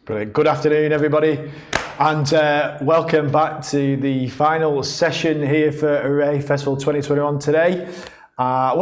Brilliant. Good afternoon, everybody, and welcome back to the final session here for Array Festival 2021 today. A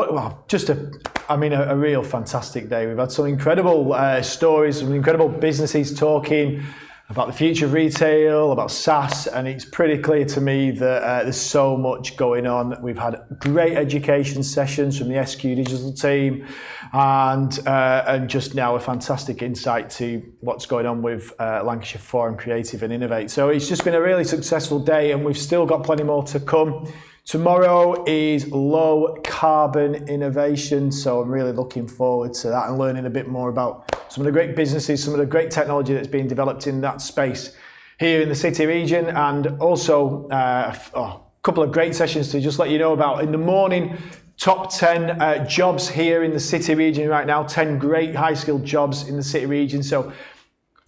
real fantastic day. We've had some incredible stories, some incredible businesses talking about the future of retail, about SaaS, and it's pretty clear to me that there's so much going on. We've had great education sessions from the SQ Digital team, and just now a fantastic insight to what's going on with Lancashire Forum Creative and Innovate. So it's just been a really successful day, and we've still got plenty more to come. Tomorrow is low carbon innovation, so I'm really looking forward to that and learning a bit more about some of the great businesses, some of the great technology that's being developed in that space here in the city region, and also a couple of great sessions to just let you know about. In the morning, top 10 jobs here in the city region right now, 10 great high-skilled jobs in the city region. So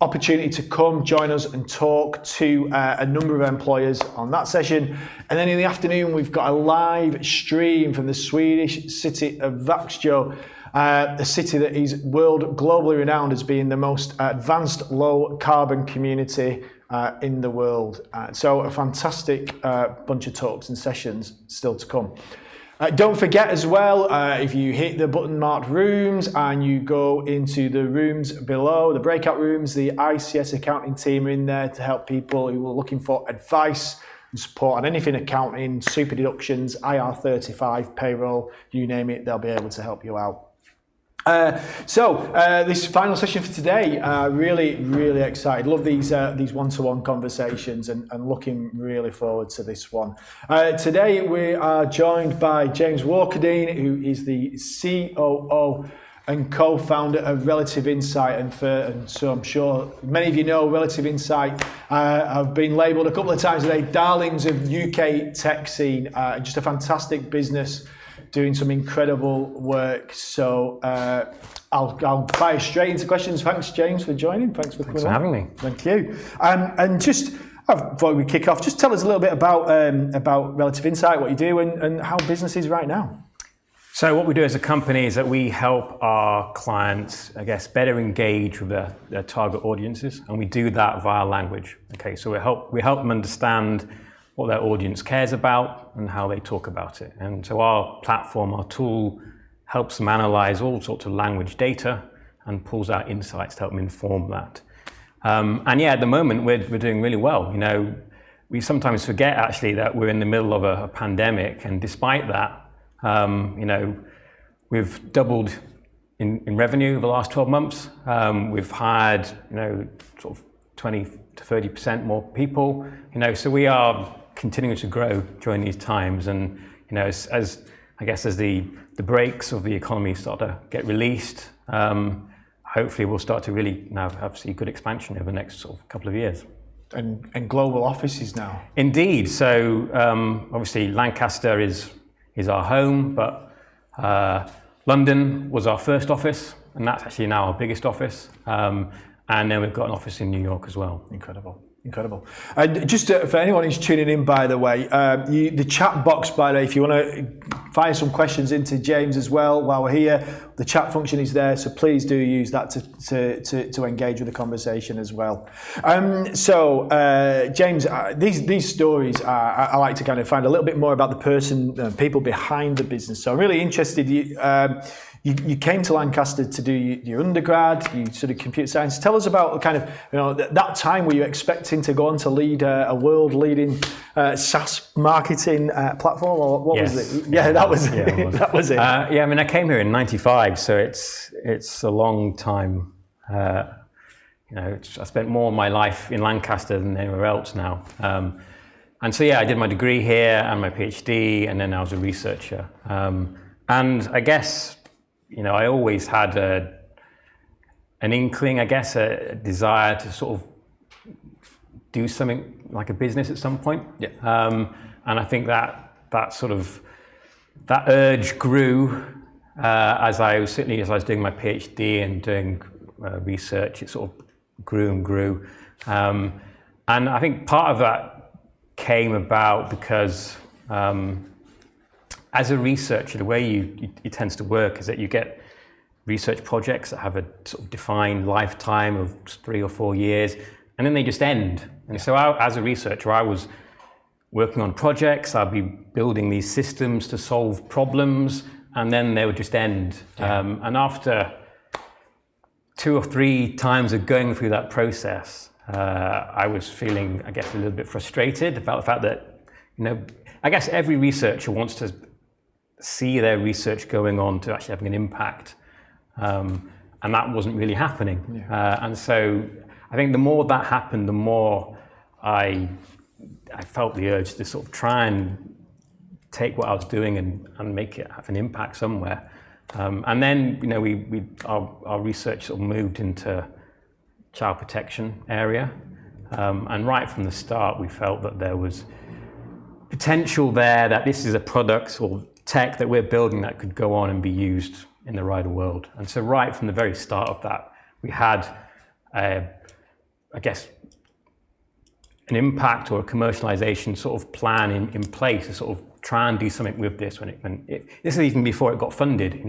opportunity to come join us and talk to a number of employers on that session. And then in the afternoon, we've got a live stream from the Swedish city of Växjö, a city that is globally renowned as being the most advanced low carbon community in the world. So a fantastic bunch of talks and sessions still to come. Don't forget as well, if you hit the button marked rooms and you go into the rooms below, the breakout rooms, the ICS accounting team are in there to help people who are looking for advice and support on anything accounting, super deductions, IR35, payroll, you name it, they'll be able to help you out. This final session for today, really excited. Love these one-to-one conversations and looking really forward to this one. Today we are joined by James Walkerdine, who is the COO and co-founder of Relative Insight, and so I'm sure many of you know Relative Insight have been labelled a couple of times today darlings of UK tech scene. Just a fantastic business doing some incredible work. So I'll fire straight into questions. Thanks, James, for joining. Thanks for coming. Thanks for having me. Thank you. And just before we kick off, just tell us a little bit about Relative Insight, what you do, and how business is right now. So what we do as a company is that we help our clients, I guess, better engage with their target audiences, and we do that via language. Okay, so we help them understand what their audience cares about and how they talk about it. And so our platform, our tool, helps them analyze all sorts of language data and pulls out insights to help them inform that. At the moment we're doing really well. You know, we sometimes forget actually that we're in the middle of a pandemic, and despite that, we've doubled in revenue over the last 12 months. We've hired, sort of 20 to 30% more people. So we are continuing to grow during these times, and as the brakes of the economy start to get released, hopefully we'll start to really now see good expansion over the next sort of couple of years. And global offices now. Indeed. So obviously Lancaster is our home, but London was our first office, and that's actually now our biggest office. And then we've got an office in New York as well. Incredible. And just for anyone who's tuning in, by the way, the chat box, by the way, if you want to fire some questions into James as well while we're here, the chat function is there, so please do use that to engage with the conversation as well. James, these stories, I like to kind of find a little bit more about the people behind the business. So I'm really interested. You came to Lancaster to do your undergrad, you studied computer science. Tell us about kind of, that time. Were you expecting to go on to lead a world-leading SaaS marketing platform, or what was it? Yeah, that was it. That was it. I came here in '95, so it's a long time. I spent more of my life in Lancaster than anywhere else now. I did my degree here and my PhD, and then I was a researcher. And I guess, I always had an inkling, a desire to sort of do something like a business at some point. Yeah. And I think that urge grew as I was doing my PhD and doing research. It sort of grew and grew. And I think part of that came about because as a researcher, the way it tends to work is that you get research projects that have a sort of defined lifetime of 3 or 4 years, and then they just end. And so as a researcher, I was working on projects, I'd be building these systems to solve problems, and then they would just end. And after 2 or 3 times of going through that process, I was feeling, I guess, a little bit frustrated about the fact that, I guess every researcher wants to see their research going on to actually having an impact. And that wasn't really happening. And so I think the more that happened, the more I felt the urge to sort of try and take what I was doing and make it have an impact somewhere. And then, our research sort of moved into child protection area. And right from the start, we felt that there was potential there, that this is a product or tech that we're building that could go on and be used in the wider world. And so right from the very start of that, we had, I guess, an impact or a commercialization sort of plan in place to sort of try and do something with this. This is even before it got funded.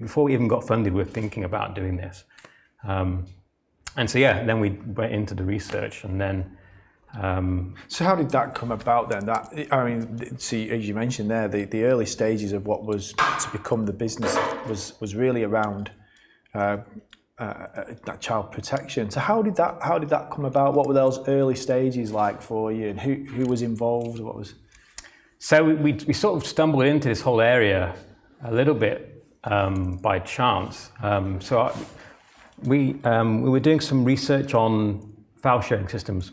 Before we even got funded, we were thinking about doing this. And so then we went into the research, and then. So how did that come about then? See, as you mentioned there, the early stages of what was to become the business was really around that child protection. So how did that come about? What were those early stages like for you, and who was involved? What was? So we sort of stumbled into this whole area a little bit by chance. We were doing some research on file sharing systems.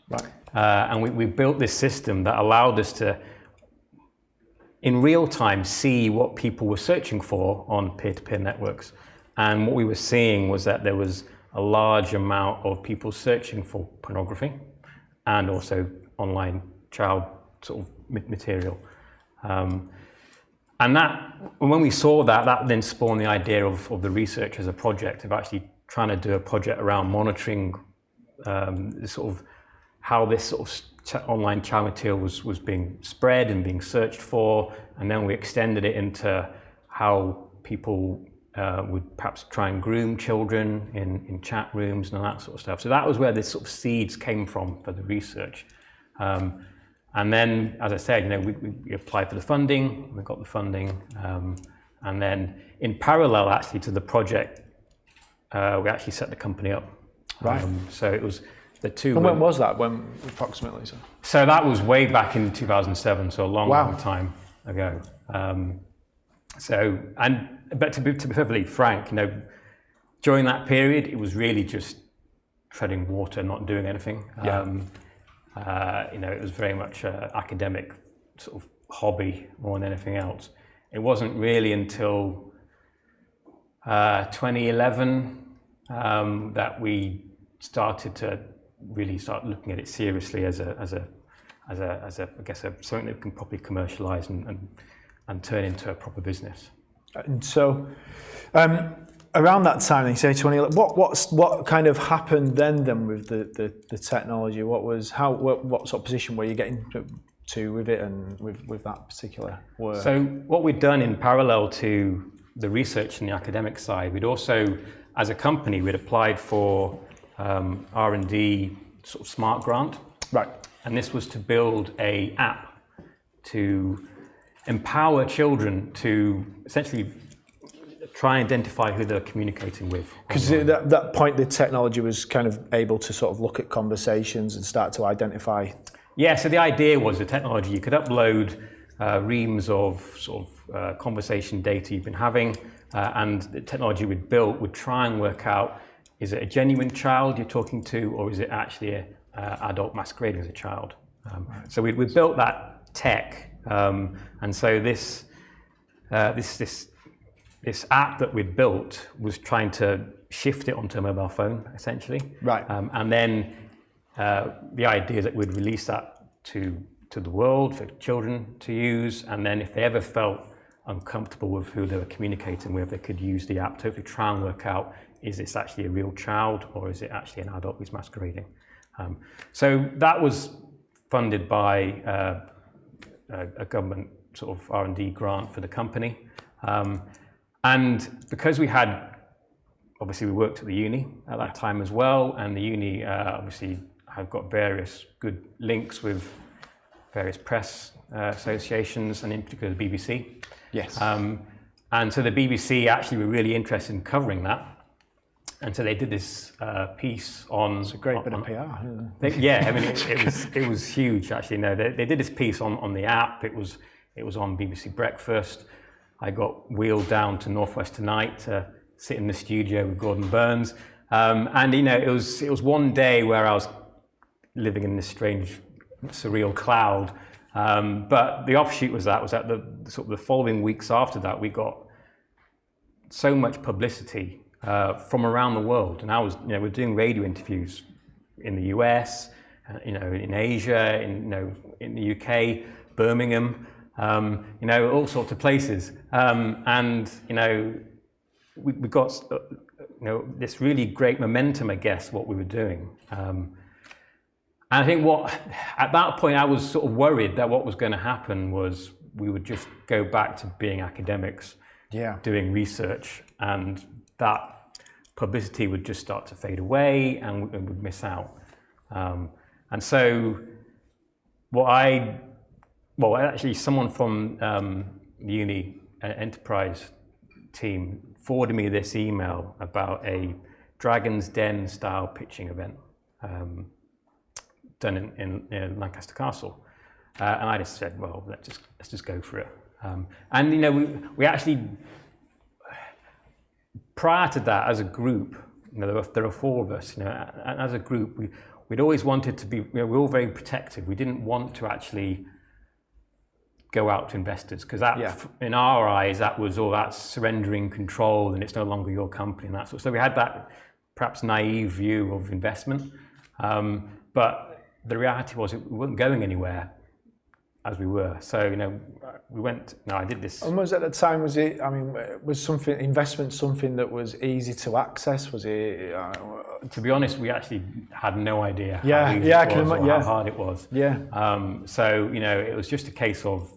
Right. And we built this system that allowed us to, in real time, see what people were searching for on peer-to-peer networks. And what we were seeing was that there was a large amount of people searching for pornography and also online child sort of material. And when we saw that then spawned the idea of the research as a project, of actually trying to do a project around monitoring sort of how this sort of online child material was being spread and being searched for, and then we extended it into how people would perhaps try and groom children in chat rooms and all that sort of stuff. So that was where the sort of seeds came from for the research. And then, as I said, we applied for the funding, we got the funding, and then in parallel actually to the project, we actually set the company up. Right. So it was the two. And when was that? When approximately? So that was way back in 2007, so a long time ago. But to be perfectly frank, during that period, it was really just treading water, not doing anything. It was very much an academic sort of hobby more than anything else. It wasn't really until 2011 that we started to really start looking at it seriously as a I guess something that we can properly commercialize and turn into a proper business. And so, around that time, you say 2011. What kind of happened then with the technology? What sort of position were you getting to with it and with that particular work? So what we'd done in parallel to the research and the academic side, we'd also, as a company, we'd applied for R&D sort of smart grant. Right. And this was to build an app to empower children to essentially try and identify who they're communicating with. Because at that point, the technology was kind of able to sort of look at conversations and start to identify. Yeah, so the idea was the technology, you could upload reams of sort of conversation data you've been having, and the technology we'd built would try and work out, is it a genuine child you're talking to, or is it actually an adult masquerading as a child? So we built that tech, and so this app that we'd built was trying to shift it onto a mobile phone, essentially. Right. And then the idea is that we'd release that to the world for children to use, and then if they ever felt uncomfortable with who they were communicating with, they could use the app to hopefully try and work out, is this actually a real child or is it actually an adult who's masquerading? So that was funded by a government sort of R&D grant for the company. And because we worked at the uni at that time as well, and the uni obviously have got various good links with various press associations, and in particular the BBC. Yes. And so the BBC actually were really interested in covering that. And so they did this piece on... It's a great bit of PR. Yeah, I mean, it was huge, actually. No, they did this piece on the app. It was on BBC Breakfast. I got wheeled down to Northwest Tonight to sit in the studio with Gordon Burns. And, you know, it was one day where I was living in this strange, surreal cloud. But the offshoot was that the following weeks after that, we got so much publicity from around the world, and we're doing radio interviews in the US, in Asia, in the UK, Birmingham, all sorts of places, and we got this really great momentum, I guess, what we were doing, and I think at that point I was sort of worried that what was going to happen was we would just go back to being academics, doing research, and that publicity would just start to fade away and we would miss out. And so someone from the uni enterprise team forwarded me this email about a Dragon's Den style pitching event done in Lancaster Castle. And I just said, well, let's just go for it. And we actually, prior to that, as a group, there are four of us. And as a group, we'd always wanted to be. We were all very protective. We didn't want to actually go out to investors because in our eyes, that was all that surrendering control, and it's no longer your company and that sort of. So we had that perhaps naive view of investment, but the reality was we weren't going anywhere as we were. So, we went, I did this. And was at the time, was investment something that was easy to access? Was it? To be honest, we actually had no idea how hard it was. Yeah. So, it was just a case of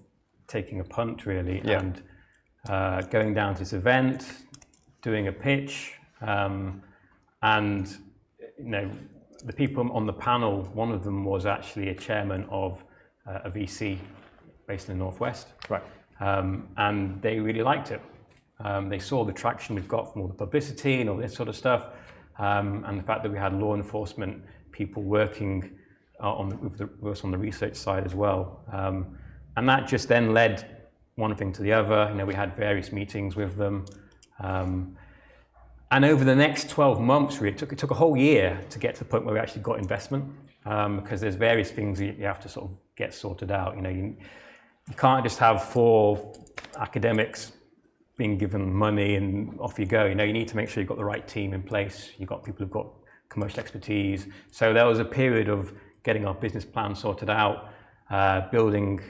taking a punt really and going down to this event, doing a pitch, and, the people on the panel, one of them was actually a chairman of a VC based in the Northwest. Right. And they really liked it. They saw the traction we've got from all the publicity and all this sort of stuff, and the fact that we had law enforcement people working with us on the research side as well. And that just then led one thing to the other. We had various meetings with them. And over the next 12 months, it took a whole year to get to the point where we actually got investment, because there's various things you have to sort of get sorted out. You can't just have 4 academics being given money and off you go. You need to make sure you've got the right team in place. You've got people who've got commercial expertise. So there was a period of getting our business plan sorted out, adding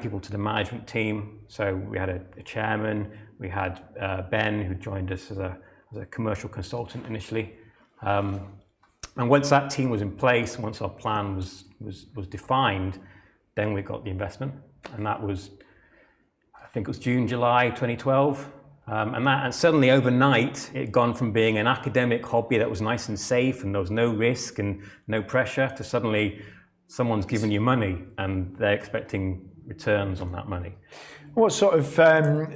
people to the management team. So we had a chairman, we had Ben, who joined us as a commercial consultant initially. And once that team was in place, once our plan was defined, then we got the investment. And that was, I think it was June, July 2012. And suddenly overnight, it had gone from being an academic hobby that was nice and safe and there was no risk and no pressure to suddenly someone's giving you money and they're expecting returns on that money. What sort of,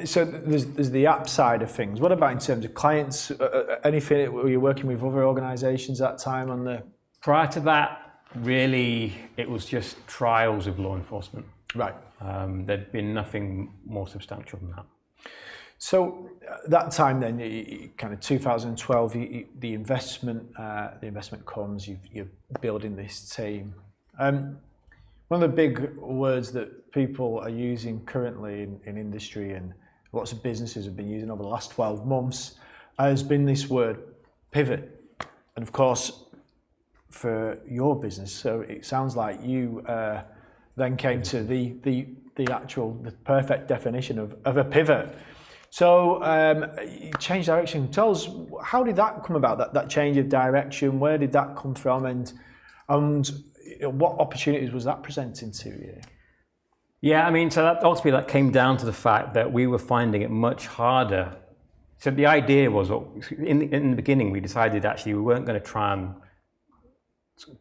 so there's the app side of things. What about in terms of clients? Anything, were you working with other organisations at that time on the? Prior to that, really, it was just trials of law enforcement. Right. There'd been nothing more substantial than that. So that time then, kind of 2012, the investment comes, you're building this team. One of the big words that people are using currently in industry and lots of businesses have been using over the last 12 months has been this word pivot. And of course, for your business, so it sounds like you then came to the perfect definition of a pivot. So you changed direction. Tell us, how did that come about, that change of direction? Where did that come from? And what opportunities was that presenting to you? Yeah, I mean, so ultimately that came down to the fact that we were finding it much harder So the idea was, in the beginning, we decided actually we weren't going to try and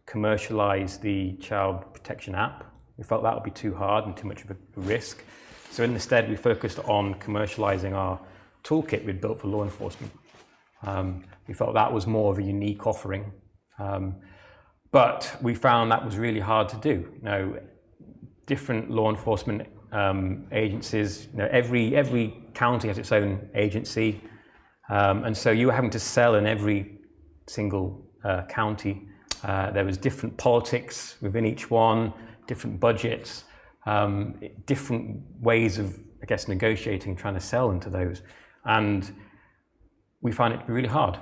commercialize the child protection app. We felt that would be too hard and too much of a risk. So instead, we focused on commercializing our toolkit we'd built for law enforcement. We felt that was more of a unique offering. But we found that was really hard to do. Different law enforcement agencies, every county has its own agency. And so you were having to sell in every single county. There was different politics within each one, different budgets, different ways of, I guess, negotiating, trying to sell into those. And we found it really hard.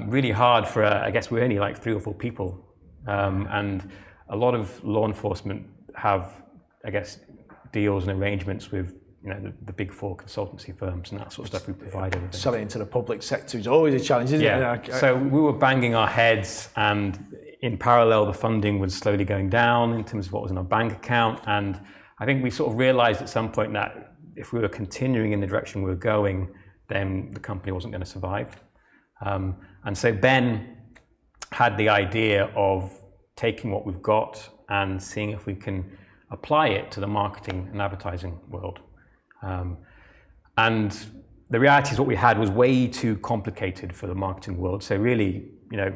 Really hard for, I guess we're only like 3 or 4 people. And a lot of law enforcement have, I guess, deals and arrangements with the big 4 consultancy firms and that sort of stuff we provide everything. Selling into the public sector is always a challenge, isn't it? So we were banging our heads, and in parallel the funding was slowly going down in terms of what was in our bank account. And I think we sort of realized at some point that if we were continuing in the direction we were going, then the company wasn't going to survive. And so Ben had the idea of taking what we've got and seeing if we can apply it to the marketing and advertising world. And the reality is what we had was way too complicated for the marketing world. So really,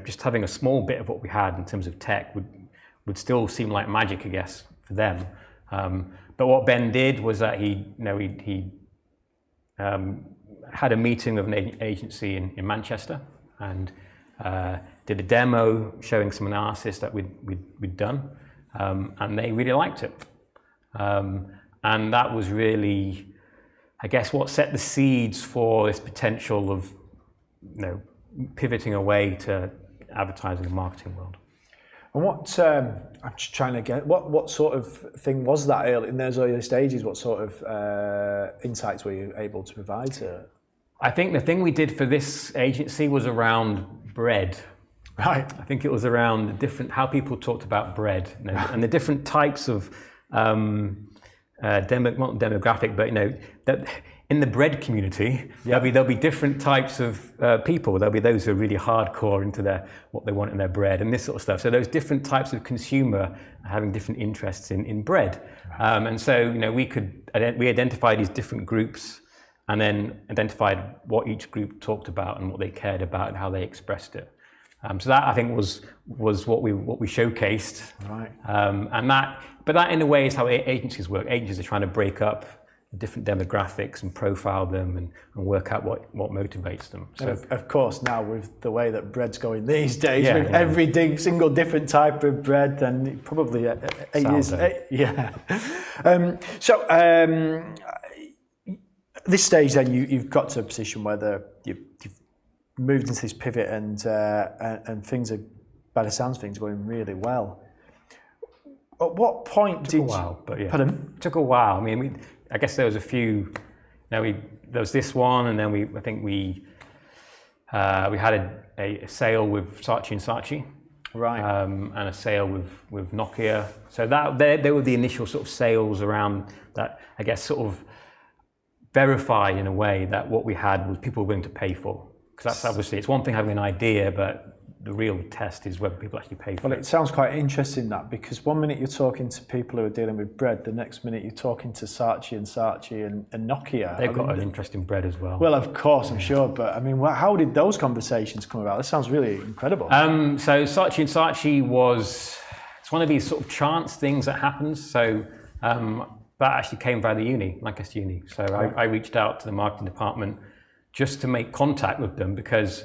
just having a small bit of what we had in terms of tech would still seem like magic, I guess, for them. But what Ben did was that he had a meeting with an agency in Manchester and did a demo showing some analysis that we'd done, and they really liked it. And that was really, I guess, what set the seeds for this potential of pivoting away to advertising and marketing world. And what I'm just trying to get what sort of thing was that in those early stages? What sort of insights were you able to provide to? I think the thing we did for this agency was around bread. Right. I think it was around how people talked about bread, and the different types of not demographic, but that in the bread community, there'll be different types of people. There'll be those who are really hardcore into what they want in their bread and this sort of stuff. So those different types of consumer are having different interests in bread. Right. And so we identified these different groups, and then identified what each group talked about and what they cared about and how they expressed it. So that, I think, was what we showcased. Right. But that in a way is how agencies work. Agencies are trying to break up different demographics and profile them and work out what motivates them. So of course, now with the way that bread's going these days, every single different type of bread, then probably 8 years. This stage, then you've got to a position where you've moved into this pivot, and things are, by the sounds of things, going really well. At what point did? Took a while, but yeah. Pardon? It took a while. I mean, I guess there was a few. There was this one, and then I think we had a sale with Saatchi & Saatchi, right, and a sale with Nokia. So they were the initial sort of sales around that. I guess sort of verify in a way that what we had was people were willing to pay for. Because that's obviously, it's one thing having an idea, but the real test is whether people actually pay for it. Well, it sounds quite interesting that, because one minute you're talking to people who are dealing with bread, the next minute you're talking to Saatchi & Saatchi and Nokia. They've got an interest in bread as well. Well, of course, I'm sure, but I mean, how did those conversations come about? That sounds really incredible. So Saatchi & Saatchi it's one of these sort of chance things that happens. So that actually came via the Lancaster Uni. So I reached out to the marketing department just to make contact with them, because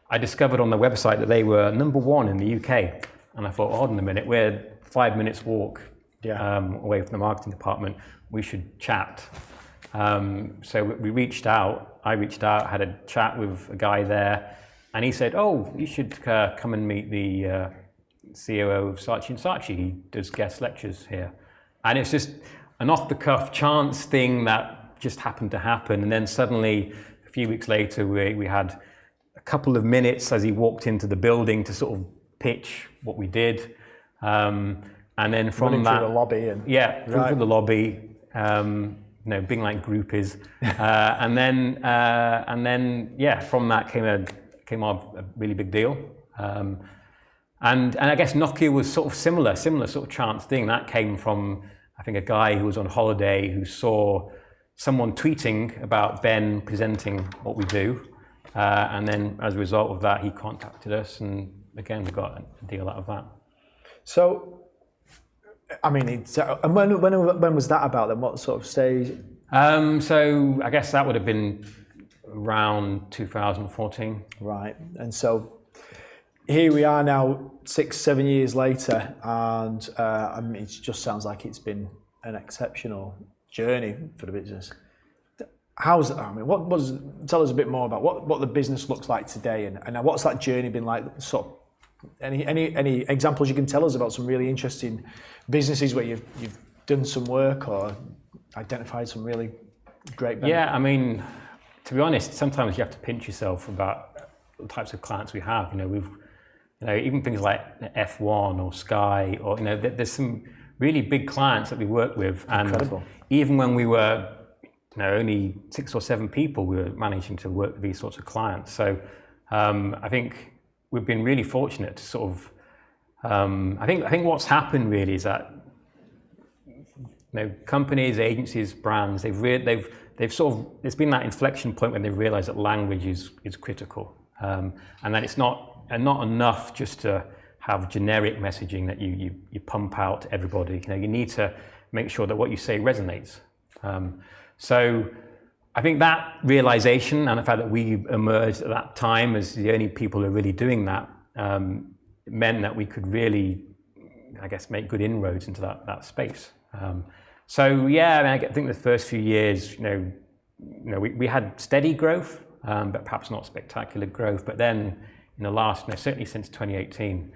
I discovered on their website that they were #1 in the UK. And I thought, hold on a minute, we're 5 minutes walk away from the marketing department. We should chat. So we reached out. I reached out, had a chat with a guy there, and he said, oh, you should come and meet the COO of Saatchi & Saatchi. He does guest lectures here. And it's just an off-the-cuff chance thing that just happened to happen. And then suddenly, a few weeks later, we had a couple of minutes as he walked into the building to sort of pitch what we did. And then from through the lobby. Through the lobby. being like groupies, and then yeah, from that came a really big deal. And I guess Nokia was sort of similar sort of chance thing. That came from, I think, a guy who was on holiday who saw someone tweeting about Ben presenting what we do, and then as a result of that, he contacted us, and again, we got a deal out of that. So, I mean, and when was that about then? What sort of stage? So I guess that would have been around 2014. Right, and so here we are now 6-7 years later, and I mean, it just sounds like it's been an exceptional journey for the business. Tell us a bit more about what the business looks like today, and what's that journey been like? Sort of, any examples you can tell us about some really interesting businesses where you've done some work or identified some really great benefits? Yeah, I mean, to be honest, sometimes you have to pinch yourself about the types of clients we have. Even things like F1 or Sky, or there's some really big clients that we work with, and Incredible. Even when we were only 6 or 7 people, we were managing to work with these sorts of clients. So I think we've been really fortunate to sort of. I think what's happened really is that companies, agencies, brands, they've sort of, there's been that inflection point when they realise that language is critical, and that it's not enough just to have generic messaging that you pump out to everybody. You need to make sure that what you say resonates. So I think that realization and the fact that we emerged at that time as the only people who are really doing that meant that we could really, I guess, make good inroads into that space. So yeah, I think the first few years, we had steady growth, but perhaps not spectacular growth. But then in the last, certainly since 2018,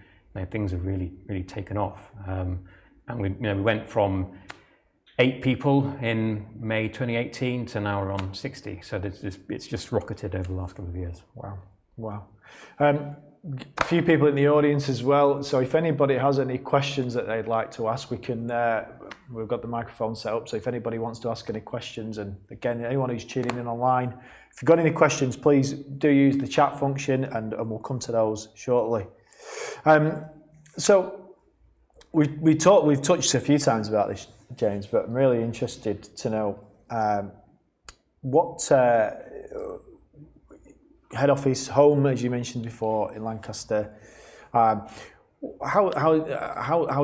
things have really, really taken off. And we went from 8 people in May 2018 to now we're on 60. So it's just rocketed over the last couple of years. Wow. A few people in the audience as well. So if anybody has any questions that they'd like to ask, we've got the microphone set up. So if anybody wants to ask any questions, and again, anyone who's tuning in online, if you've got any questions, please do use the chat function, and we'll come to those shortly. So we've touched a few times about this, James, but I'm really interested to know what head office, home, as you mentioned before, in Lancaster. How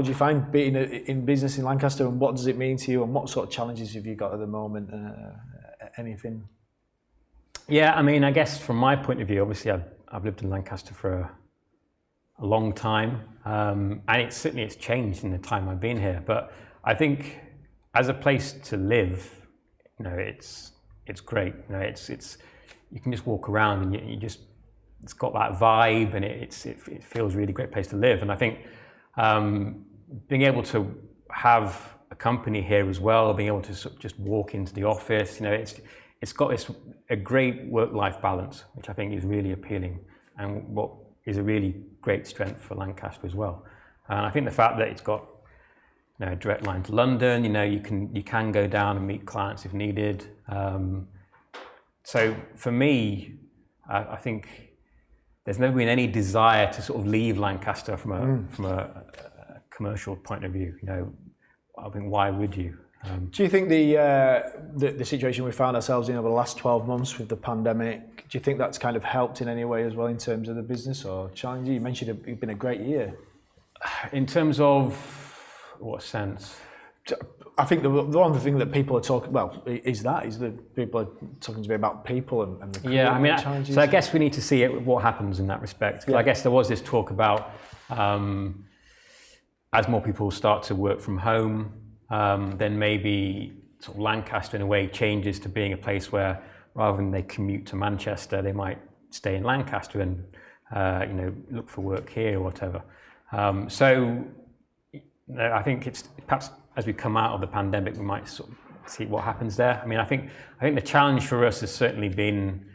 do you find being in business in Lancaster, and what does it mean to you, and what sort of challenges have you got at the moment? Anything? Yeah, I mean, I guess from my point of view, obviously I've lived in Lancaster for a long time, and it's changed in the time I've been here. But I think as a place to live, it's great. You can just walk around and it's got that vibe, and it feels a really great place to live. And I think being able to have a company here as well, being able to sort of just walk into the office, it's got a great work-life balance, which I think is really appealing, and what is a really great strength for Lancaster as well. And I think the fact that it's got a direct line to London, you can go down and meet clients if needed. So for me, I think there's never been any desire to sort of leave Lancaster from a commercial point of view. I think, why would you? Do you think the situation we found ourselves in over the last 12 months with the pandemic, do you think that's kind of helped in any way as well in terms of the business or challenge? You mentioned it's been a great year. In terms of what sense? I think the one thing that people are talking is that people are talking to me about people and the challenges. So I guess we need to see what happens in that respect. Yeah. I guess there was this talk about as more people start to work from home, then maybe sort of Lancaster in a way changes to being a place where rather than they commute to Manchester, they might stay in Lancaster and look for work here or whatever. So I think it's perhaps as we come out of the pandemic, we might sort of see what happens there. I mean, I think the challenge for us has certainly been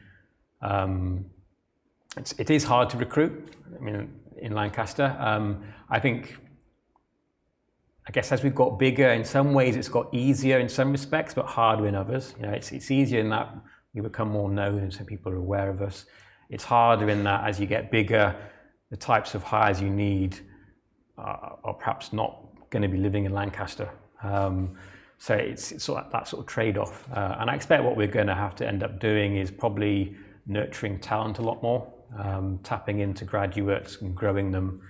it is hard to recruit. I mean, in Lancaster, I think I guess as we've got bigger, in some ways it's got easier in some respects, but harder in others. You know, it's easier in that we become more known and so people are aware of us. It's harder in that as you get bigger, the types of hires you need are perhaps not going to be living in Lancaster. So it's sort of that sort of trade-off. And I expect what we're going to have to end up doing is probably nurturing talent a lot more, tapping into graduates and growing them.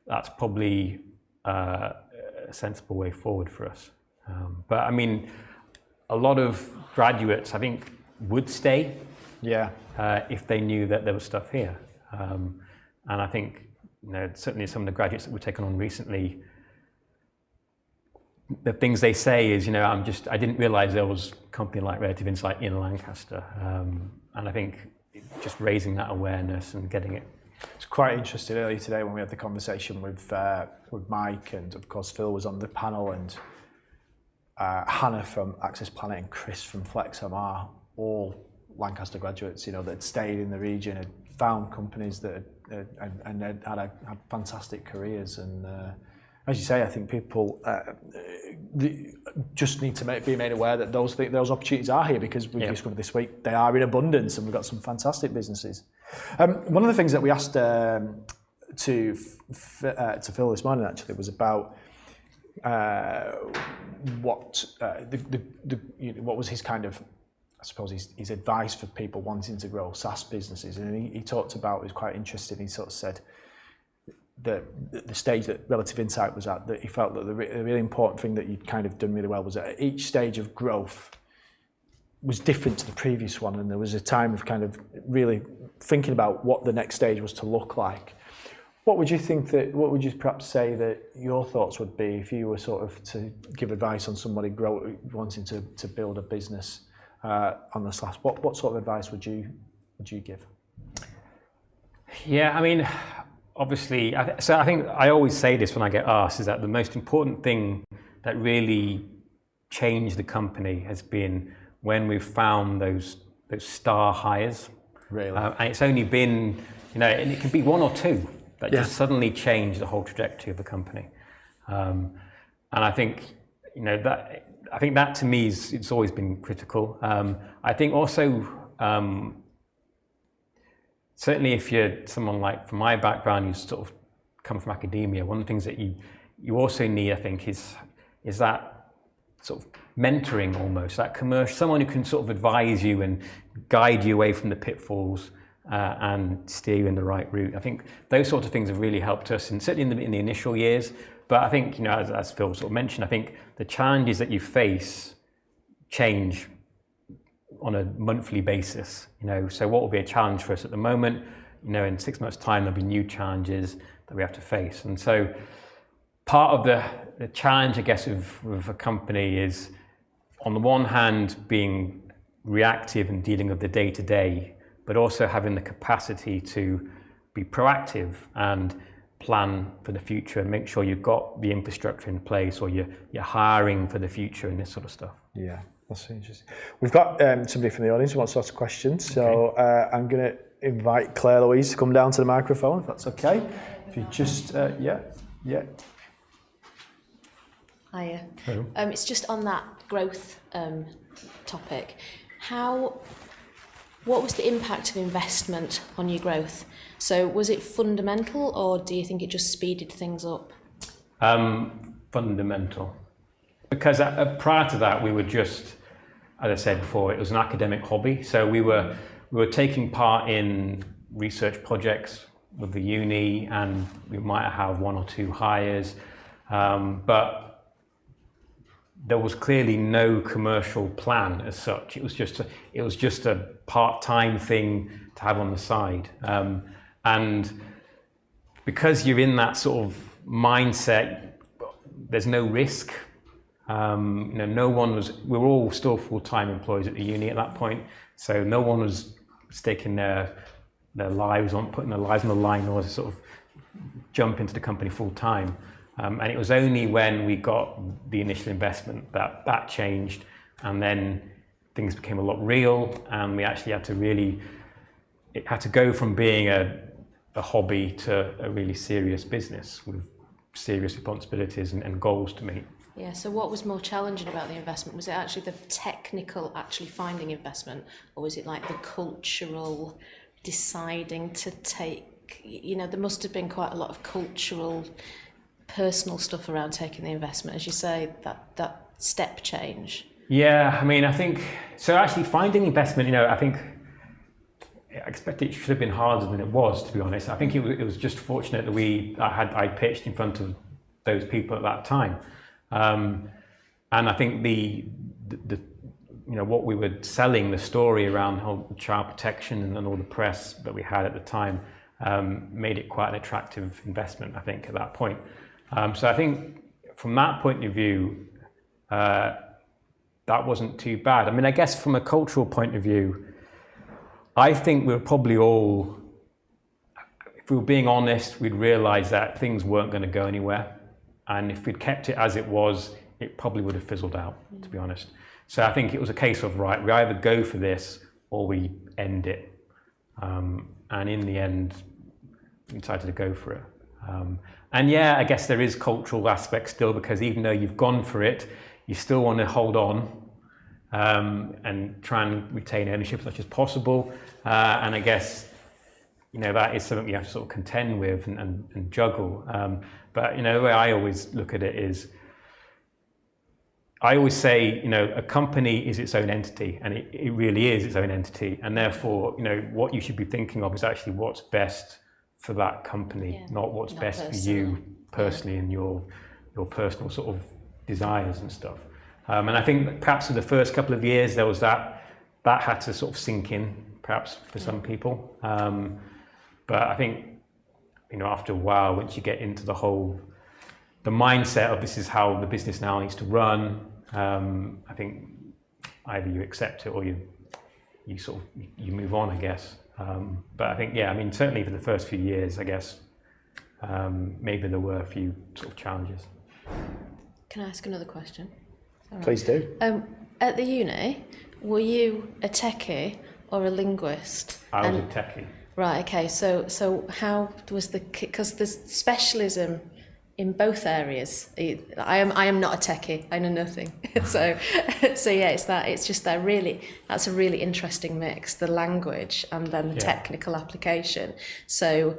That's probably a sensible way forward for us. But I mean, a lot of graduates, I think, would stay if they knew that there was stuff here. And I think, you know, certainly some of the graduates that we've taken on recently, the things they say is, you know, I didn't realize there was a company like Relative Insight in Lancaster. And I think just raising that awareness and getting it. It's quite interesting earlier today when we had the conversation with Mike, and of course Phil was on the panel, and Hannah from Access Planet and Chris from FlexMR, all Lancaster graduates, you know, that had stayed in the region, had found companies that had fantastic careers. And as you say, I think people just need to be made aware that those opportunities are here, because we've discovered this week they are in abundance, and we've got some fantastic businesses. One of the things that we asked to Phil this morning actually was about what was his kind of, I suppose, his advice for people wanting to grow SaaS businesses. And he talked about, it was quite interesting, he sort of said that the stage that Relative Insight was at, that he felt that the really important thing that you'd kind of done really well was that at each stage of growth was different to the previous one, and there was a time of kind of really thinking about what the next stage was to look like. What would you perhaps say that your thoughts would be if you were sort of to give advice on somebody wanting to build a business on the SaaS? What sort of advice would you give? Yeah, I mean, obviously, I think I always say this when I get asked, is that the most important thing that really changed the company has been when we've found those star hires. Really? And it's only been, you know, and it can be one or two that just suddenly change the whole trajectory of the company. And I think, you know, that to me it's always been critical. I think also, certainly if you're someone like, from my background, you sort of come from academia, one of the things that you also need, I think, is that sort of mentoring almost, that someone who can sort of advise you and guide you away from the pitfalls and steer you in the right route. I think those sorts of things have really helped us, and certainly in the initial years. But I think, you know, as Phil sort of mentioned, I think the challenges that you face change on a monthly basis. You know, so what will be a challenge for us at the moment, you know, in 6 months' time there'll be new challenges that we have to face. And so part of the challenge, I guess, of a company is, on the one hand, being reactive and dealing with the day-to-day, but also having the capacity to be proactive and plan for the future and make sure you've got the infrastructure in place, or you're hiring for the future and this sort of stuff. Yeah, that's interesting. We've got somebody from the audience who wants to ask a question, so I'm going to invite Claire Louise to come down to the microphone, if that's okay. If you just, yeah. Hiya. Hello. It's just on that growth topic. What was the impact of investment on your growth? So was it fundamental, or do you think it just speeded things up? Fundamental. Because prior to that, we were just, as I said before, it was an academic hobby. So we were taking part in research projects with the uni, and we might have 1 or 2 hires, but there was clearly no commercial plan as such. It was just a part-time thing to have on the side. And because you're in that sort of mindset, there's no risk. You know, we were all still full-time employees at the uni at that point, so no one was staking their lives on, putting their lives on the line in order to sort of jump into the company full-time. And it was only when we got the initial investment that changed, and then things became a lot real, and we actually had to it had to go from being a hobby to a really serious business with serious responsibilities and goals to meet. Yeah, so what was more challenging about the investment? Was it actually the technical, actually finding investment, or was it like the cultural deciding to take, there must have been quite a lot of cultural, personal stuff around taking the investment, as you say, that step change? Yeah, I mean, I think, so actually finding investment, I think, I expect it should have been harder than it was, to be honest. I think it was just fortunate that I pitched in front of those people at that time. And I think the what we were selling, the story around whole child protection and all the press that we had at the time, made it quite an attractive investment, I think, at that point. So I think from that point of view, that wasn't too bad. I mean, I guess from a cultural point of view, I think we were probably all, if we were being honest, we'd realize that things weren't going to go anywhere. And if we'd kept it as it was, it probably would have fizzled out, to be honest. So I think it was a case of, right, we either go for this or we end it. And in the end, we decided to go for it. And yeah, I guess there is cultural aspects still, because even though you've gone for it, you still want to hold on and try and retain ownership as much as possible. And I guess, that is something you have to sort of contend with and juggle. But, the way I always look at it is, I always say, a company is its own entity, and it really is its own entity. And therefore, what you should be thinking of is actually what's best for that company, not what's best for you personally and your personal sort of desires and stuff. And I think that perhaps in the first couple of years there was that had to sort of sink in, perhaps for some people. But I think, after a while, once you get into the mindset of this is how the business now needs to run, I think either you accept it or you move on, I guess. But I think, certainly for the first few years, I guess, maybe there were a few sort of challenges. Can I ask another question? Right. Please do. At the uni, were you a techie or a linguist? I was a techie. Right, okay, so how was because there's specialism in both areas. I am not a techie, I know nothing. so yeah, that's a really interesting mix, the language and then the technical application. So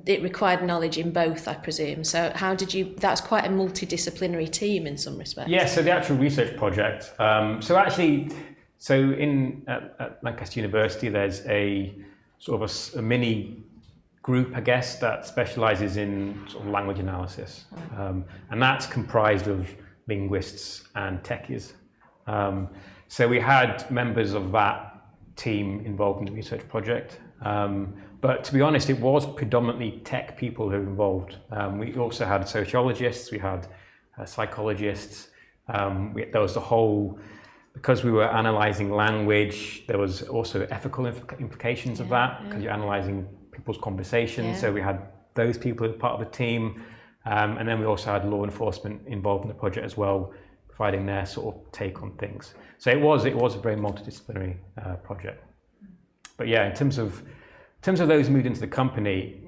it required knowledge in both, I presume. So how did you, that's quite a multidisciplinary team in some respects. Yeah, so the actual research project, at Lancaster University, there's a sort of a mini group, I guess, that specialises in sort of language analysis. And that's comprised of linguists and techies. So we had members of that team involved in the research project. But to be honest, it was predominantly tech people who were involved. We also had sociologists, we had psychologists. There was the whole, because we were analysing language, there was also ethical implications of that, because you're analysing people's conversations. So we had those people as part of the team. And then we also had law enforcement involved in the project as well, providing their sort of take on things. So it was a very multidisciplinary project. But yeah, in terms of those who moved into the company,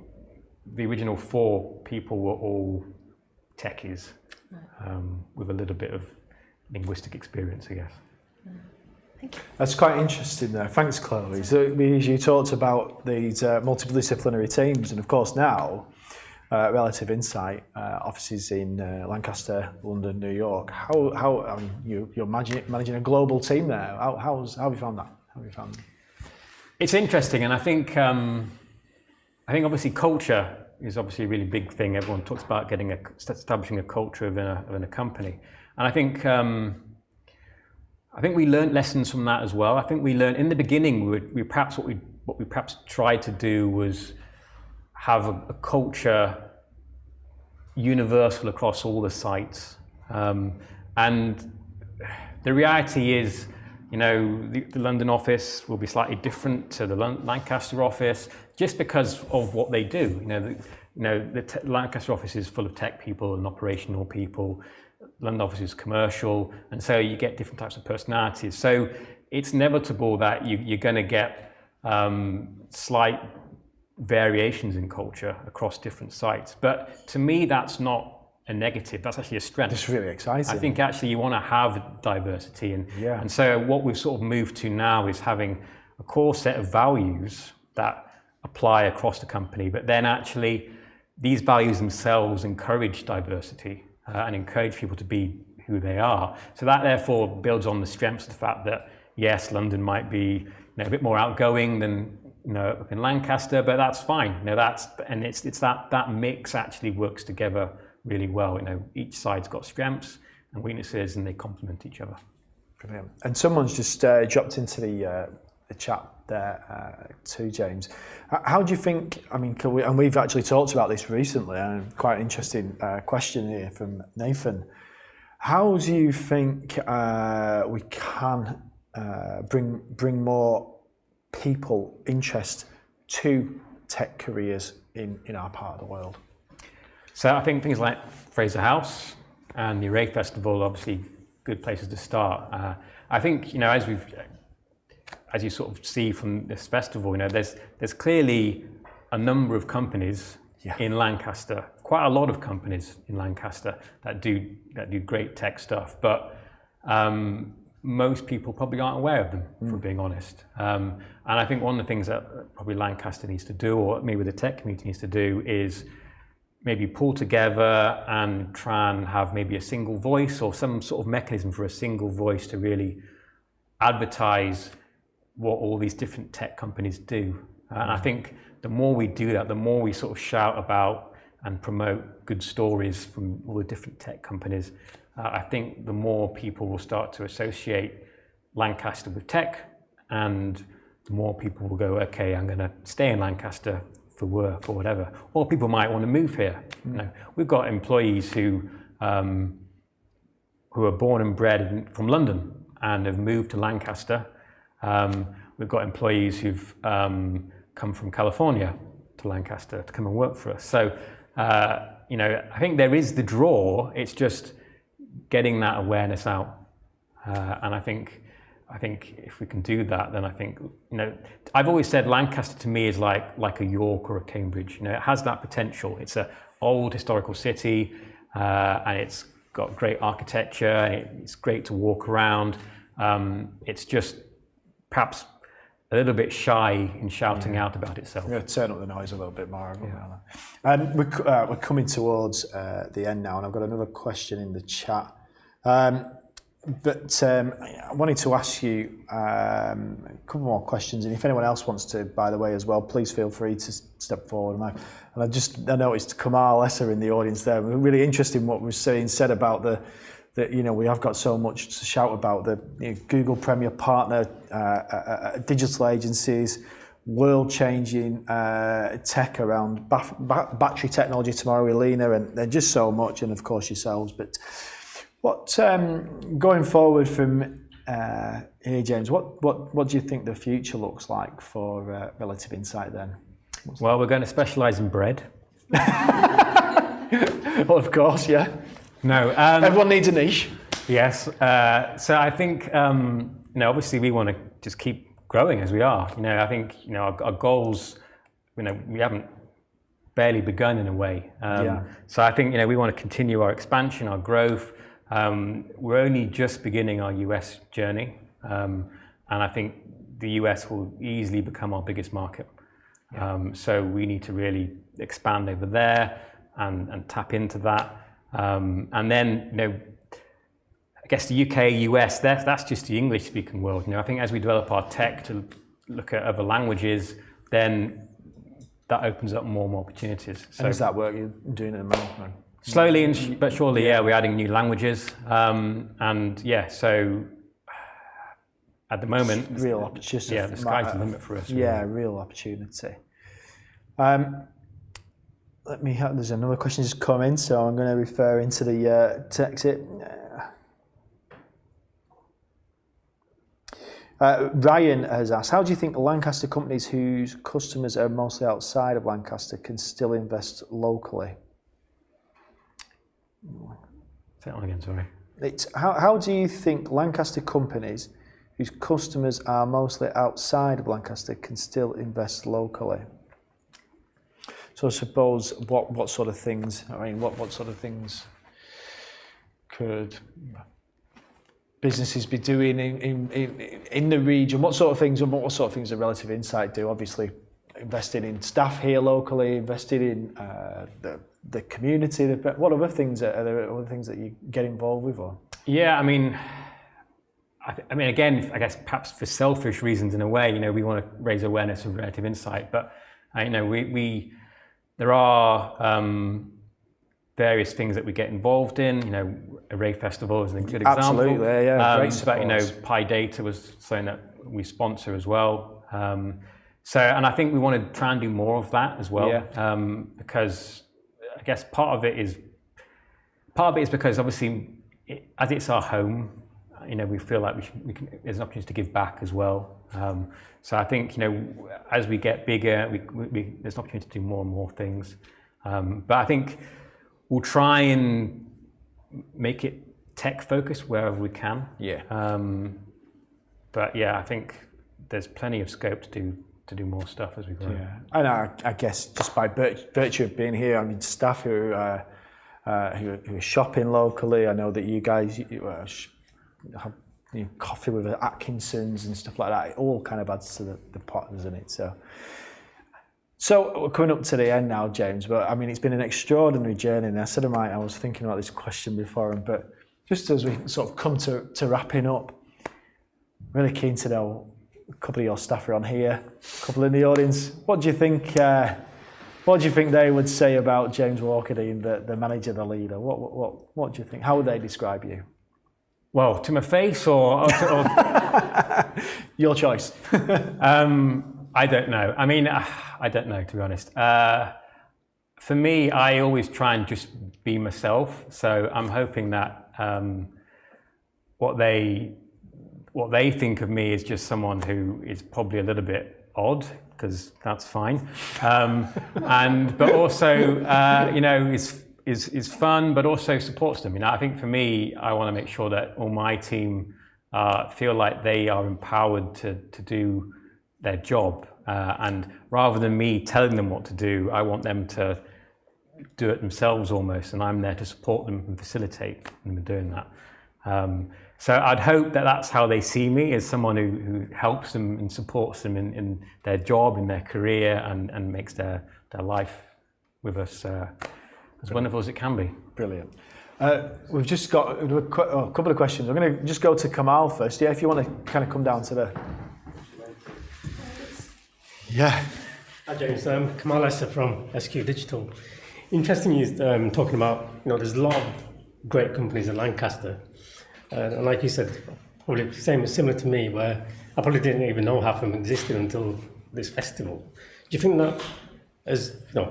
the original 4 people were all techies, with a little bit of linguistic experience, I guess. Thank you. That's quite interesting there. Thanks, Chloe. So because you talked about these multidisciplinary teams, and of course now, Relative Insight offices in Lancaster, London, New York. How you're managing a global team there. How have you found that? It's interesting, and I think obviously culture is obviously a really big thing. Everyone talks about establishing a culture within a company, and I think we learned lessons from that as well. I think we learned in the beginning. What we perhaps tried to do was have a culture universal across all the sites, and the reality is, the London office will be slightly different to the Lancaster office, just because of what they do. The Lancaster office is full of tech people and operational people. London office is commercial, and so you get different types of personalities. So it's inevitable that you're going to get slight variations in culture across different sites. But to me, that's not a negative. That's actually a strength. It's really exciting. I think actually you want to have diversity, and so what we've sort of moved to now is having a core set of values that apply across the company, but then actually these values themselves encourage diversity and encourage people to be who they are. So that therefore builds on the strengths of the fact that yes, London might be a bit more outgoing than up in Lancaster, but that's fine. It's that mix actually works together really well. Each side's got strengths and weaknesses, and they complement each other. Brilliant. And someone's just dropped into the chat there too, James. How do you think? I mean, and we've actually talked about this recently. And quite an interesting question here from Nathan. How do you think we can bring more people interest to tech careers in our part of the world? So I think things like Fraser House and the Array Festival are obviously good places to start. I think as you sort of see from this festival, there's clearly a number of companies in Lancaster, quite a lot of companies in Lancaster that do great tech stuff, but most people probably aren't aware of them, if we're being honest. And I think one of the things that probably Lancaster needs to do, or maybe the tech community needs to do, is maybe pull together and try and have maybe a single voice or some sort of mechanism for a single voice to really advertise what all these different tech companies do. And I think the more we do that, the more we sort of shout about and promote good stories from all the different tech companies, I think the more people will start to associate Lancaster with tech, and the more people will go, okay, I'm going to stay in Lancaster for work or whatever. Or people might want to move here. We've got employees who are born and bred from London and have moved to Lancaster. We've got employees who've come from California to Lancaster to come and work for us. So, I think there is the draw. It's just getting that awareness out. And I think if we can do that, then I think, I've always said Lancaster to me is like a York or a Cambridge. It has that potential. It's an old historical city, and it's got great architecture, and it's great to walk around. It's just perhaps a little bit shy in shouting out about itself. We're going to turn up the noise a little bit more. And we're coming towards the end now, and I've got another question in the chat. But I wanted to ask you a couple more questions, and if anyone else wants to, by the way, as well, please feel free to step forward. And I noticed Kamal Esser in the audience there. Really interesting what was said about that we have got so much to shout about the Google Premier Partner, digital agencies, world-changing tech around battery technology tomorrow with Lena, and just so much, and of course yourselves. But what going forward from here, James? What do you think the future looks like for Relative Insight then? Well, we're going to specialise in bread. Well, of course, yeah. No, everyone needs a niche. Yes. So I think obviously we want to just keep growing as we are. I think our goals. We haven't barely begun in a way. So I think we want to continue our expansion, our growth. We're only just beginning our US journey, and I think the US will easily become our biggest market. So we need to really expand over there and tap into that. And then, I guess the UK, US, that's just the English-speaking world. I think as we develop our tech to look at other languages, then that opens up more and more opportunities. So, and is that work you're doing at the moment? Slowly but surely, we're adding new languages. So at the moment, real opportunity. The sky's the limit for us. Really. Yeah, real opportunity. There's another question just come in, so I'm going to refer into the text. Ryan has asked, how do you think Lancaster companies whose customers are mostly outside of Lancaster can still invest locally? Say that one again, sorry. How do you think Lancaster companies whose customers are mostly outside of Lancaster can still invest locally? So I suppose what sort of things? What sort of things? could businesses be doing in the region? What sort of things does Relative Insight do? Obviously, investing in staff here locally, invested in the community. What other things are there? Other things that you get involved with? Or? Yeah, I mean, again, I guess perhaps for selfish reasons in a way, we want to raise awareness of Relative Insight, but there are various things that we get involved in. Array Festival is a good example. Absolutely, yeah, great support. But Pi Data was something that we sponsor as well. And I think we want to try and do more of that as well, because I guess part of it is because obviously, as it's our home, we feel like there's an opportunity to give back as well. So I think as we get bigger, there's an opportunity to do more and more things. But I think we'll try and make it tech focused wherever we can. Yeah. But yeah, I think there's plenty of scope to do more stuff as we grow. Yeah, and I guess just by virtue of being here, I mean staff who are shopping locally. I know that you guys have coffee with Atkinsons and stuff like that. It all kind of adds to the pot, doesn't it? So we're coming up to the end now, James. But I mean, it's been an extraordinary journey. And I was thinking about this question before, but just as we sort of come to wrapping up, really keen to know. A couple of your staff are on here, a couple in the audience. What do you think? What do you think they would say about James Walkerdine, the manager, the leader? What do you think? How would they describe you? Well, to my face or your choice. I don't know. I mean, I don't know, to be honest. For me, I always try and just be myself. So I'm hoping that what they think of me is just someone who is probably a little bit odd, because that's fine. But also, is fun, but also supports them. I think for me, I want to make sure that all my team feel like they are empowered to do their job. And rather than me telling them what to do, I want them to do it themselves almost, and I'm there to support them and facilitate them in doing that. So I'd hope that that's how they see me, as someone who helps them and supports them in their job, in their career, and makes their life with us as wonderful as it can be. Brilliant. We've just got a couple of questions. I'm going to just go to Kamal first. Yeah, if you want to kind of come down to the... Yeah. Hi James, Kamal Lancaster from SQ Digital. Interesting you talking about, there's a lot of great companies in Lancaster. And like you said, probably similar to me, where I probably didn't even know half of them existed until this festival. Do you think that,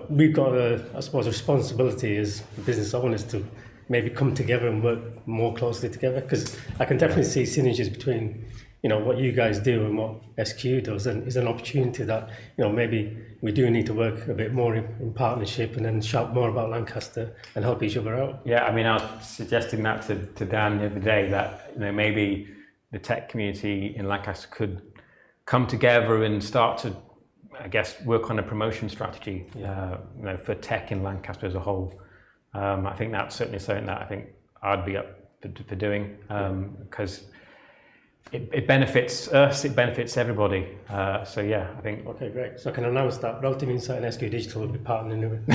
we've got a responsibility as business owners to maybe come together and work more closely together? Because I can definitely see synergies between, what you guys do and what SQ does, and is an opportunity that, maybe we do need to work a bit more in partnership and then shout more about Lancaster and help each other out. Yeah, I mean, I was suggesting that to Dan the other day, that, maybe the tech community in Lancaster could come together and start to, I guess, work on a promotion strategy, for tech in Lancaster as a whole. I think that's certainly something that I think I'd be up for doing, because it benefits us, it benefits everybody. So yeah, I think. Okay, great. So I can announce that Relative Insight and SQ Digital will be partnering with.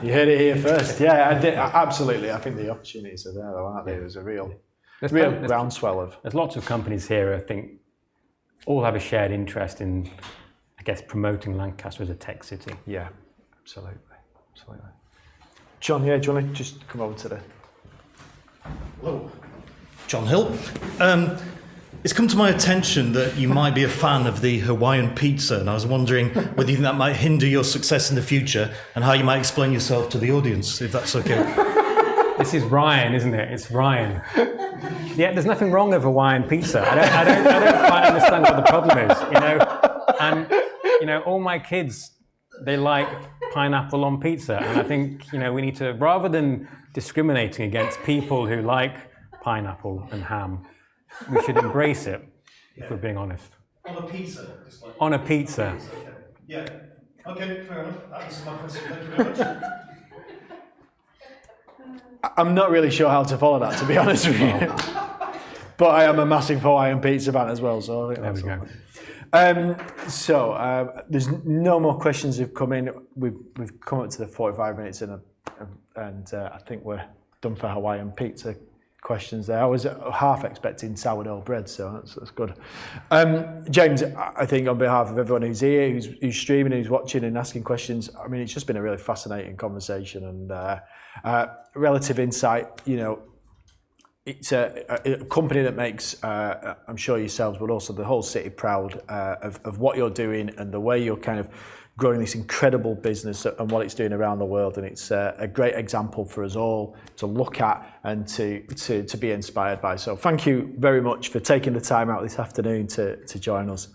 You heard it here first. Yeah, absolutely. I think the opportunities are there, though, aren't they? There's a real groundswell of. There's lots of companies here, I think, all have a shared interest in, I guess, promoting Lancaster as a tech city. Yeah, absolutely. John, do you want to just come over to the... Hello. John Hill. It's come to my attention that you might be a fan of the Hawaiian pizza, and I was wondering whether you think that might hinder your success in the future, and how you might explain yourself to the audience, if that's okay. This is Ryan, isn't it? It's Ryan. Yeah, there's nothing wrong with Hawaiian pizza. I don't quite understand what the problem is, And, all my kids, they like pineapple on pizza. And I think, we need to, rather than discriminating against people who like pineapple and ham, we should embrace it, if we're being honest. On a pizza? On a pizza. Yeah. Okay, fair enough. That answers my question. Thank you very much. I'm not really sure how to follow that, to be honest with you. But I am a massive Hawaiian pizza fan as well, so I think There we that's go. So there's no more questions have come in. We've come up to the 45 minutes and I think we're done for Hawaiian pizza questions there. I was half expecting sourdough bread, so that's good. James, I think on behalf of everyone who's here, who's streaming, who's watching and asking questions, I mean, it's just been a really fascinating conversation and relative insight. You know, it's a company that makes, I'm sure yourselves, but also the whole city proud of what you're doing and the way you're kind of growing this incredible business and what it's doing around the world. And it's a great example for us all to look at and to be inspired by. So thank you very much for taking the time out this afternoon to join us.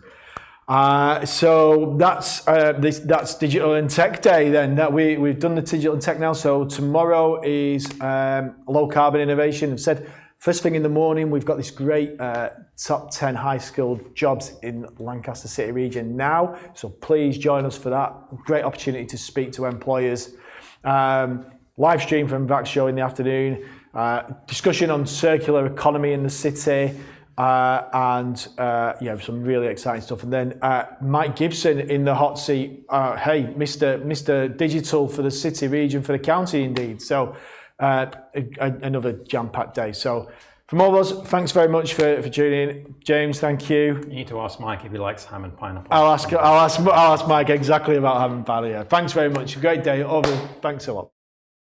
So that's Digital and Tech Day then. That we've done the Digital and Tech now. So tomorrow is low carbon innovation. I've said first thing in the morning, we've got this great top 10 high skilled jobs in Lancaster City region now. So please join us for that. Great opportunity to speak to employers. Live stream from Vax Show in the afternoon. Discussion on circular economy in the city. And some really exciting stuff. And then Mike Gibson in the hot seat. Hey, Mr. Digital for the city region, for the county indeed. So another jam-packed day. So from all of us, thanks very much for tuning in. James, thank you. You need to ask Mike if he likes ham and pineapple. I'll ask Mike exactly about ham and pineapple. Yeah. Thanks very much. Great day. Over. Thanks a lot.